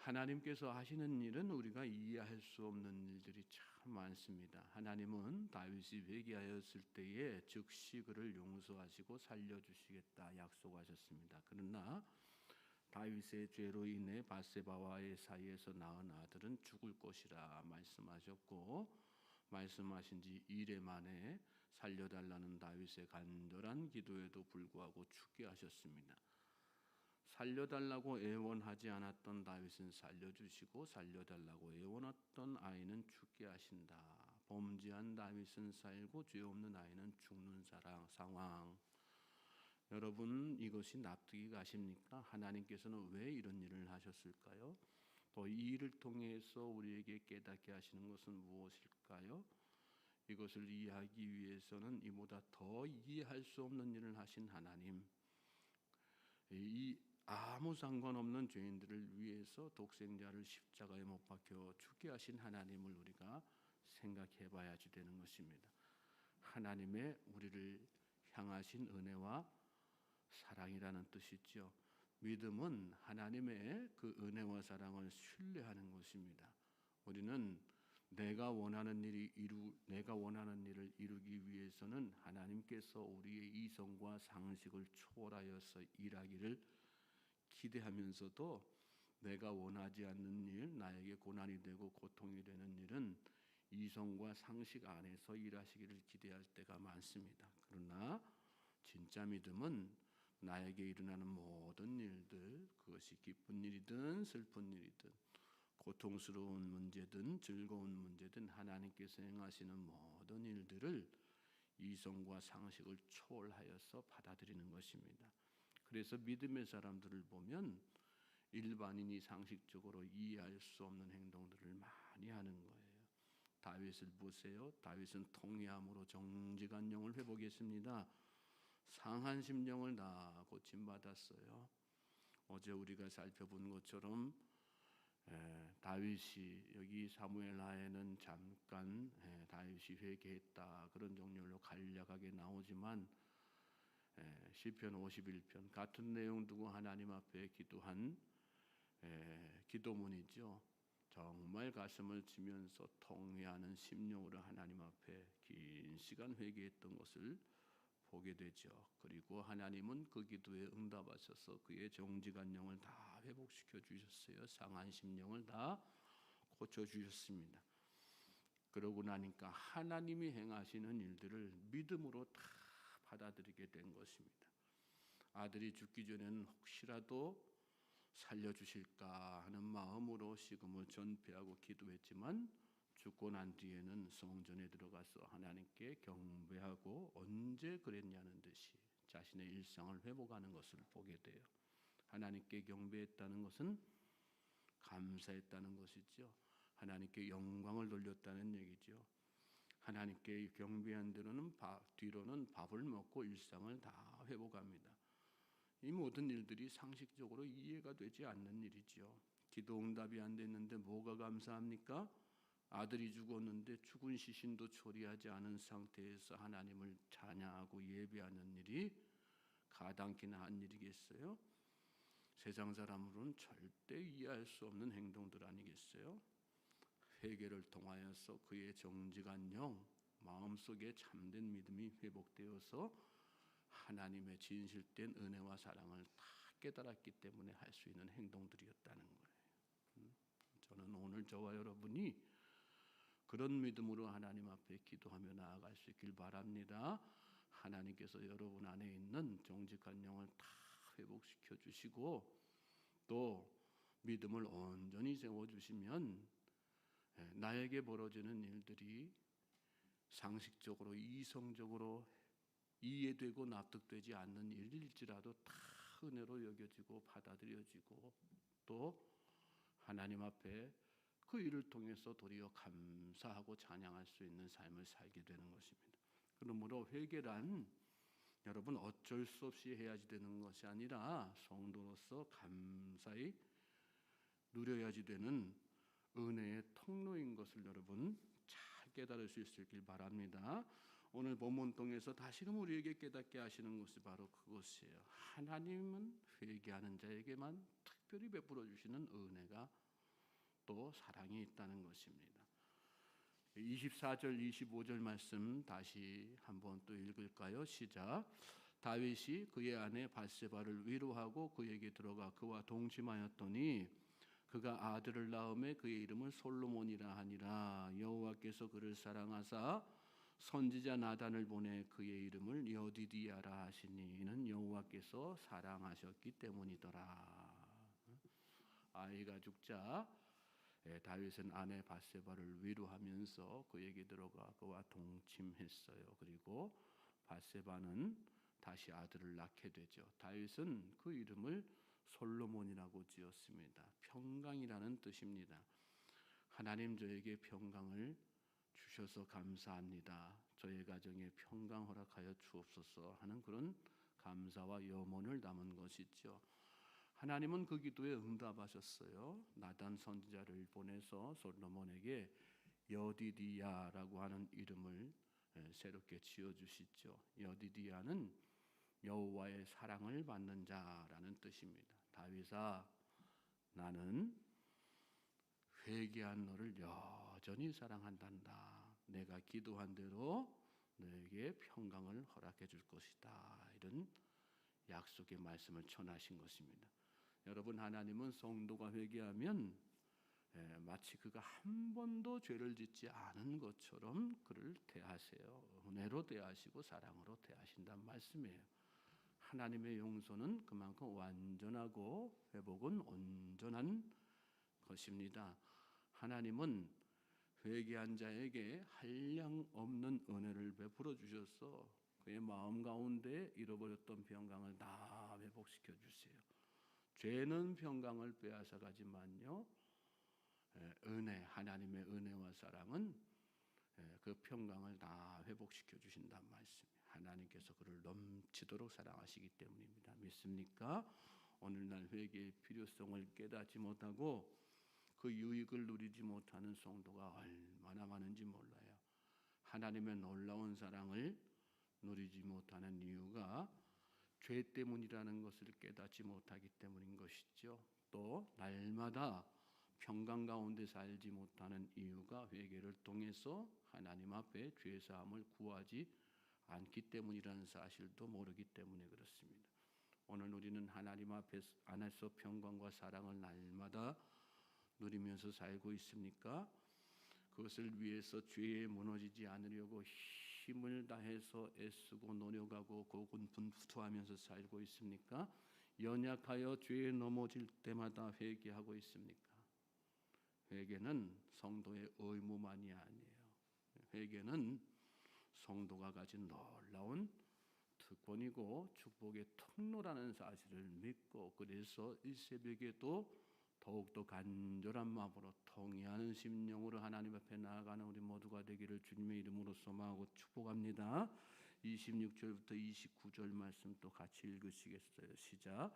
하나님께서 하시는 일은 우리가 이해할 수 없는 일들이 참 많습니다. 하나님은 다윗이 회개하였을 때에 즉시 그를 용서하시고 살려주시겠다 약속하셨습니다. 그러나 다윗의 죄로 인해 바세바와의 사이에서 낳은 아들은 죽을 것이라 말씀하셨고, 말씀하신 지 이래 만에 살려달라는 다윗의 간절한 기도에도 불구하고 죽게 하셨습니다. 살려달라고 애원하지 않았던 다윗은 살려주시고, 살려달라고 애원했던 아이는 죽게 하신다. 범죄한 다윗은 살고 죄 없는 아이는 죽는 상황. 여러분, 이것이 납득이 가십니까? 하나님께서는 왜 이런 일을 하셨을까요? 또 이 일을 통해서 우리에게 깨닫게 하시는 것은 무엇일까요? 이것을 이해하기 위해서는 이보다 더 이해할 수 없는 일을 하신 하나님, 이 아무 상관없는 죄인들을 위해서 독생자를 십자가에 못 박혀 죽게 하신 하나님을 우리가 생각해 봐야지 되는 것입니다. 하나님의 우리를 향하신 은혜와 사랑이라는 뜻이죠. 믿음은 하나님의 그 은혜와 사랑을 신뢰하는 것입니다. 우리는 내가 원하는 일을 이루기 위해서는 하나님께서 우리의 이성과 상식을 초월하여서 일하기를 기대하면서도, 내가 원하지 않는 일, 나에게 고난이 되고 고통이 되는 일은 이성과 상식 안에서 일하시기를 기대할 때가 많습니다. 그러나 진짜 믿음은 나에게 일어나는 모든 일들, 그것이 기쁜 일이든 슬픈 일이든 고통스러운 문제든 즐거운 문제든 하나님께서 행하시는 모든 일들을 이성과 상식을 초월하여서 받아들이는 것입니다. 그래서 믿음의 사람들을 보면 일반인이 상식적으로 이해할 수 없는 행동들을 많이 하는 거예요. 다윗을 보세요. 다윗은 통회함으로 정직한 영을 회복했습니다. 상한 심령을 다 고침받았어요. 어제 우리가 살펴본 것처럼 다윗이 여기 사무엘하에는 잠깐 다윗이 회개했다 그런 종류로 간략하게 나오지만 시편 51편 같은 내용 두고 하나님 앞에 기도한 기도문이죠. 정말 가슴을 치면서 통회하는 심령으로 하나님 앞에 긴 시간 회개했던 것을 보게 되죠. 그리고 하나님은 그 기도에 응답하셔서 그의 정직한 영을 다 회복시켜 주셨어요. 상한 심령을 다 고쳐 주셨습니다. 그러고 나니까 하나님이 행하시는 일들을 믿음으로 다 받아들이게 된 것입니다. 아들이 죽기 전에는 혹시라도 살려주실까 하는 마음으로 식음을 전폐하고 기도했지만, 죽고 난 뒤에는 성전에 들어가서 하나님께 경배하고 언제 그랬냐는 듯이 자신의 일상을 회복하는 것을 보게 돼요. 하나님께 경배했다는 것은 감사했다는 것이죠. 하나님께 영광을 돌렸다는 얘기죠. 하나님께 경배한 뒤로는 밥을 먹고 일상을 다 회복합니다. 이 모든 일들이 상식적으로 이해가 되지 않는 일이죠. 기도 응답이 안 됐는데 뭐가 감사합니까? 아들이 죽었는데 죽은 시신도 처리하지 않은 상태에서 하나님을 찬양하고 예배하는 일이 가당키나 한 일이겠어요? 세상 사람으로는 절대 이해할 수 없는 행동들 아니겠어요? 회개를 통하여서 그의 정직한 영, 마음속에 참된 믿음이 회복되어서 하나님의 진실된 은혜와 사랑을 다 깨달았기 때문에 할 수 있는 행동들이었다는 거예요. 저는 오늘 저와 여러분이 그런 믿음으로 하나님 앞에 기도하며 나아갈 수 있길 바랍니다. 하나님께서 여러분 안에 있는 정직한 영을 다 회복시켜 주시고, 또 믿음을 온전히 세워주시면 나에게 벌어지는 일들이 상식적으로 이성적으로 이해되고 납득되지 않는 일일지라도 다 은혜로 여겨지고 받아들여지고, 또 하나님 앞에 그 일을 통해서 도리어 감사하고 찬양할 수 있는 삶을 살게 되는 것입니다. 그러므로 회개란 여러분 어쩔 수 없이 해야지 되는 것이 아니라 성도로서 감사히 누려야지 되는 은혜의 통로인 것을 여러분 잘 깨달을 수 있길 바랍니다. 오늘 본문 통해서 다시금 우리에게 깨닫게 하시는 것이 바로 그것이에요. 하나님은 회개하는 자에게만 특별히 베풀어 주시는 은혜가 또 사랑이 있다는 것입니다. 24절 25절 말씀 다시 한번 또 읽을까요? 시작. 다윗이 그의 아내 밧세바를 위로하고 그에게 들어가 그와 동침하였더니 그가 아들을 낳음에 그의 이름을 솔로몬이라 하니라. 여호와께서 그를 사랑하사 선지자 나단을 보내 그의 이름을 여디디야라 하시니 이는 여호와께서 사랑하셨기 때문이더라. 아이가 죽자 다윗은 아내 밧세바를 위로하면서 그에게 들어가 그와 동침했어요. 그리고 밧세바는 다시 아들을 낳게 되죠. 다윗은 그 이름을 솔로몬이라고 지었습니다. 평강이라는 뜻입니다. 하나님 저에게 평강을 주셔서 감사합니다. 저의 가정에 평강 허락하여 주옵소서 하는 그런 감사와 염원을 담은 것이죠. 하나님은 그 기도에 응답하셨어요. 나단 선지자를 보내서 솔로몬에게 여디디야라고 하는 이름을 새롭게 지어주시죠. 여디디야는 여호와의 사랑을 받는 자라는 뜻입니다. 다윗아, 나는 회개한 너를 여전히 사랑한단다. 내가 기도한 대로 너에게 평강을 허락해 줄 것이다. 이런 약속의 말씀을 전하신 것입니다. 여러분, 하나님은 성도가 회개하면 마치 그가 한 번도 죄를 짓지 않은 것처럼 그를 대하세요. 은혜로 대하시고 사랑으로 대하신다는 말씀이에요. 하나님의 용서는 그만큼 완전하고 회복은 온전한 것입니다. 하나님은 회개한 자에게 한량 없는 은혜를 베풀어 주셔서 그의 마음 가운데 잃어버렸던 평강을 다 회복시켜 주세요. 죄는 평강을 빼앗아 가지만요, 은혜, 하나님의 은혜와 사랑은 그 평강을 다 회복시켜 주신단 말씀이에요. 하나님께서 그를 넘치도록 사랑하시기 때문입니다. 믿습니까? 오늘날 회개의 필요성을 깨닫지 못하고 그 유익을 누리지 못하는 성도가 얼마나 많은지 몰라요. 하나님의 놀라운 사랑을 누리지 못하는 이유가 죄 때문이라는 것을 깨닫지 못하기 때문인 것이죠. 또 날마다 평강 가운데 살지 못하는 이유가 회개를 통해서 하나님 앞에 죄 사함을 구하지 않기 때문이라는 사실도 모르기 때문에 그렇습니다. 오늘 우리는 하나님 안에서 평강과 사랑을 날마다 누리면서 살고 있습니까? 그것을 위해서 죄에 무너지지 않으려고 힘을 다해서 애쓰고 노력하고 고군분투하면서 살고 있습니까? 연약하여 죄에 넘어질 때마다 회개하고 있습니까? 회개는 성도의 의무만이 아니에요. 회개는 성도가 가진 놀라운 특권이고 축복의 통로라는 사실을 믿고, 그래서 이 새벽에도 더욱더 간절한 마음으로 통회하는 심령으로 하나님 앞에 나아가는 우리 모두가 되기를 주님의 이름으로 소망하고 축복합니다. 26절부터 29절 말씀 또 같이 읽으시겠어요? 시작.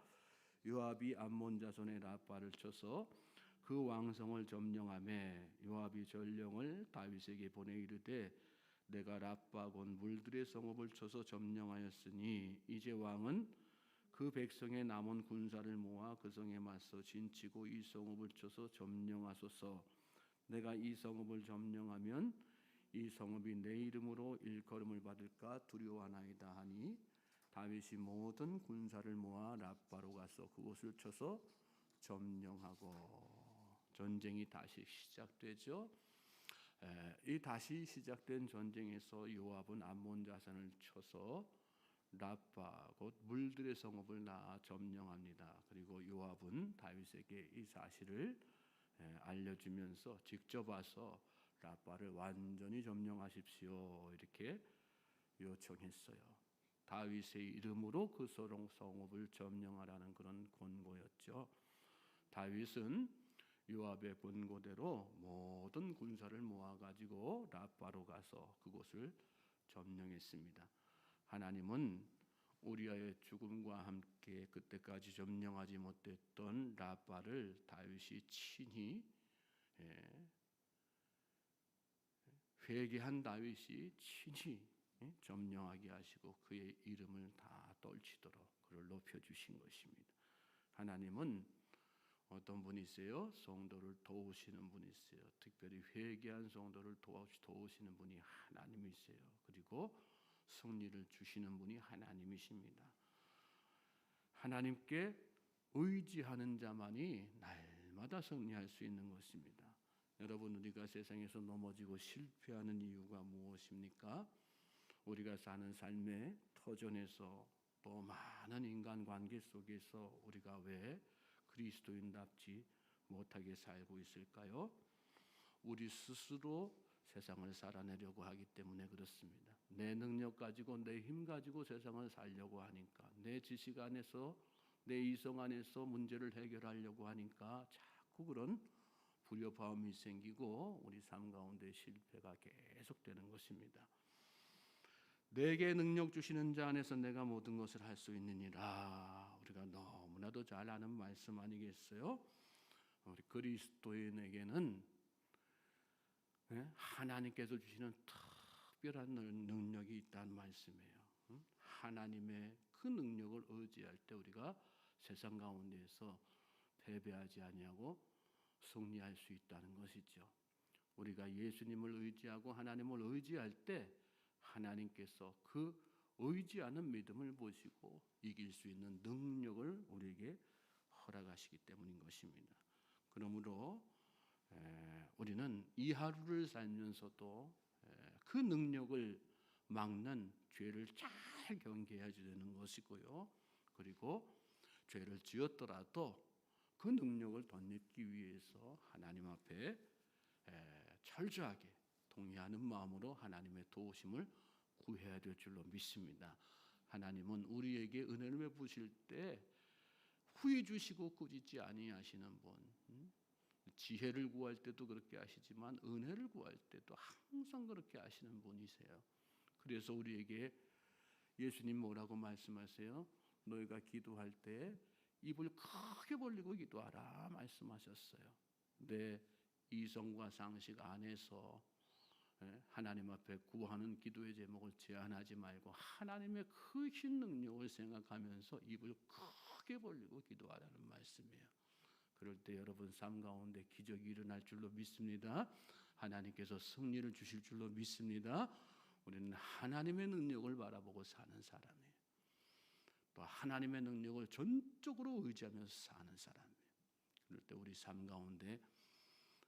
요압이 암몬 자손의 라빠를 쳐서 그 왕성을 점령하매 요압이 전령을 다윗에게 보내 이르되 내가 라빠 곧 물들의 성읍을 쳐서 점령하였으니 이제 왕은 그 백성의 남은 군사를 모아 그 성에 맞서 진치고 이 성읍을 쳐서 점령하소서. 내가 이 성읍을 점령하면 이 성읍이 내 이름으로 일컬음을 받을까 두려워하나이다 하니 다윗이 모든 군사를 모아 라빠로 가서 그곳을 쳐서 점령하고 전쟁이 다시 시작되죠. 이 다시 시작된 전쟁에서 요압은 암몬 자손을 쳐서 라빠 곧 물들의 성읍을 점령합니다. 그리고 요압은 다윗에게 이 사실을 알려주면서 직접 와서 라빠를 완전히 점령하십시오 이렇게 요청했어요. 다윗의 이름으로 그 성읍을 점령하라는 그런 권고였죠. 다윗은 요압의 권고대로 모든 군사를 모아가지고 라빠로 가서 그곳을 점령했습니다. 하나님은 우리아의 죽음과 함께 그때까지 점령하지 못했던 라빠를 다윗이 친히 회개한 다윗이 친히 점령하게 하시고 그의 이름을 다 떨치도록 그를 높여주신 것입니다. 하나님은 어떤 분이 있어요? 성도를 도우시는 분이 있어요. 특별히 회개한 성도를 도우시는 분이 하나님이세요. 그리고 승리를 주시는 분이 하나님이십니다. 하나님께 의지하는 자만이 날마다 승리할 수 있는 것입니다. 여러분, 우리가 세상에서 넘어지고 실패하는 이유가 무엇입니까? 우리가 사는 삶의 터전에서 또 많은 인간관계 속에서 우리가 왜 그리스도인답지 못하게 살고 있을까요? 우리 스스로 세상을 살아내려고 하기 때문에 그렇습니다. 내 능력 가지고 내 힘 가지고 세상을 살려고 하니까, 내 지식 안에서 내 이성 안에서 문제를 해결하려고 하니까 자꾸 그런 불협화음이 생기고 우리 삶 가운데 실패가 계속되는 것입니다. 내게 능력 주시는 자 안에서 내가 모든 것을 할 수 있느니라. 우리가 너무나도 잘 아는 말씀 아니겠어요? 우리 그리스도인에게는 하나님께서 주시는 특별한 능력이 있다는 말씀이에요. 하나님의 그 능력을 의지할 때 우리가 세상 가운데에서 패배하지 아니하고 승리할 수 있다는 것이죠. 우리가 예수님을 의지하고 하나님을 의지할 때 하나님께서 그 의지하는 믿음을 보시고 이길 수 있는 능력을 우리에게 허락하시기 때문인 것입니다. 그러므로 우리는 이 하루를 살면서도 그 능력을 막는 죄를 잘 경계해야 되는 것이고요. 그리고 죄를 지었더라도 그 능력을 덧입기 위해서 하나님 앞에 철저하게 동의하는 마음으로 하나님의 도우심을 구해야 될 줄로 믿습니다. 하나님은 우리에게 은혜를 베푸실 때 후히 주시고 꾸짖지 아니하시는 분, 지혜를 구할 때도 그렇게 하시지만 은혜를 구할 때도 항상 그렇게 하시는 분이세요. 그래서 우리에게 예수님 뭐라고 말씀하세요? 너희가 기도할 때 입을 크게 벌리고 기도하라 말씀하셨어요. 내 이성과 상식 안에서 하나님 앞에 구하는 기도의 제목을 제한하지 말고 하나님의 크신 능력을 생각하면서 입을 크게 벌리고 기도하라는 말씀이에요. 그럴 때 여러분 삶 가운데 기적이 일어날 줄로 믿습니다. 하나님께서 승리를 주실 줄로 믿습니다. 우리는 하나님의 능력을 바라보고 사는 사람이에요. 또 하나님의 능력을 전적으로 의지하면서 사는 사람이에요. 그럴 때 우리 삶 가운데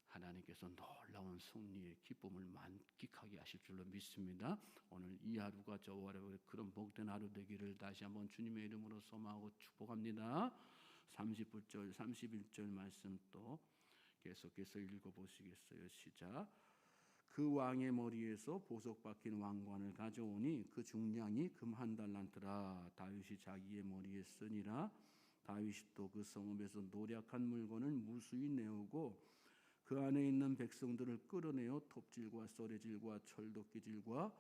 하나님께서 놀라운 승리의 기쁨을 만끽하게 하실 줄로 믿습니다. 오늘 이 하루가 저와 여러분의 그런 복된 하루 되기를 다시 한번 주님의 이름으로 소망하고 축복합니다. 30절, 31절 말씀 또 계속해서 읽어보시겠어요? 시작. 그 왕의 머리에서 보석 박힌 왕관을 가져오니 그 중량이 금 1달란트라. 다윗이 자기의 머리에 쓰니라. 다윗이 또 그 성읍에서 노략한 물건을 무수히 내오고 그 안에 있는 백성들을 끌어내어 톱질과 쏘레질과 철도끼질과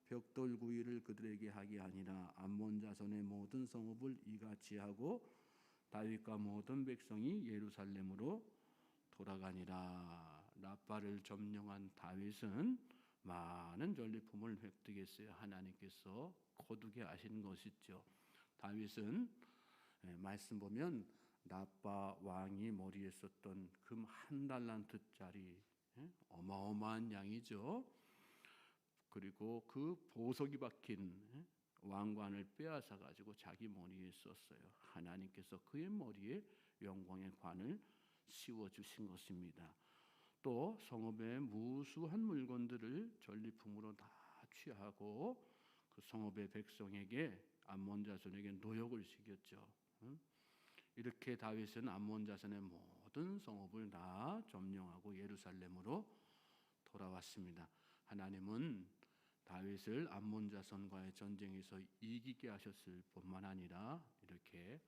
벽돌 구이를 그들에게 하게 하니라. 암몬 자손의 모든 성읍을 이같이 하고 다윗과 모든 백성이 예루살렘으로 돌아가니라. 라빠를 점령한 다윗은 많은 전리품을 획득했어요. 하나님께서 거두게 하신 것이죠. 다윗은 말씀 보면 라빠 왕이 머리에 썼던 금 1달란트짜리 어마어마한 양이죠. 그리고 그 보석이 박힌 왕관을 빼앗아 가지고 자기 머리에 썼어요. 하나님께서 그의 머리에 영광의 관을 씌워 주신 것입니다. 또 성읍의 무수한 물건들을 전리품으로 다 취하고 그 성읍의 백성에게 암몬 자손에게 노역을 시켰죠. 이렇게 다윗은 암몬 자손의 모든 성읍을 다 점령하고 예루살렘으로 돌아왔습니다. 하나님은 다윗을 암몬 자손과의 전쟁에서 이기게 하셨을 뿐만 아니라 이렇게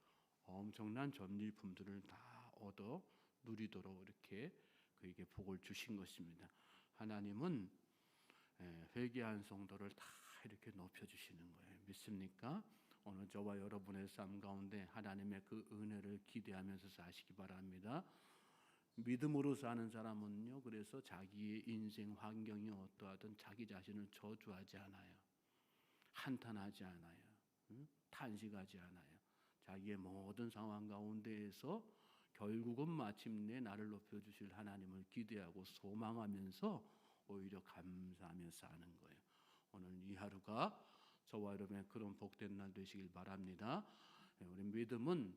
엄청난 전리품들을 다 얻어 누리도록 이렇게 그에게 복을 주신 것입니다. 하나님은 회개한 성도를 다 이렇게 높여주시는 거예요. 믿습니까? 오늘 저와 여러분의 삶 가운데 하나님의 그 은혜를 기대하면서 사시기 바랍니다. 믿음으로 사는 사람은요, 그래서 자기의 인생 환경이 어떠하든 자기 자신을 저주하지 않아요. 한탄하지 않아요. 탄식하지 않아요. 자기의 모든 상황 가운데에서 결국은 마침내 나를 높여주실 하나님을 기대하고 소망하면서 오히려 감사하며 사는 거예요. 오늘 이 하루가 저와 여러분의 그런 복된 날 되시길 바랍니다. 우리 믿음은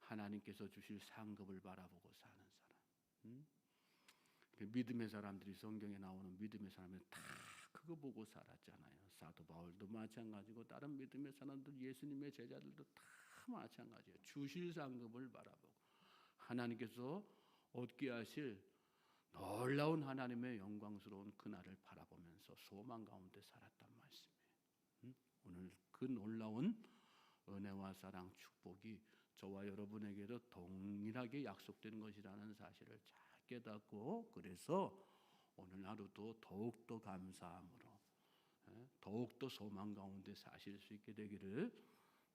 하나님께서 주실 상급을 바라보고 사는 사람. 믿음의 사람들이 성경에 나오는 믿음의 사람들 다 그거 보고 살았잖아요. 사도 바울도 마찬가지고 다른 믿음의 사람들, 예수님의 제자들도 다 마찬가지예요. 주실 상급을 바라보고 하나님께서 얻게 하실 놀라운 하나님의 영광스러운 그날을 바라보면서 소망 가운데 살았단 말씀이에요. 오늘 그 놀라운 은혜와 사랑, 축복이 저와 여러분에게도 동일하게 약속되는 것이라는 사실을 잘 깨닫고, 그래서 오늘 하루도 더욱더 감사함으로 더욱더 소망 가운데 사실 수 있게 되기를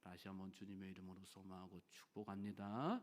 다시 한번 주님의 이름으로 소망하고 축복합니다.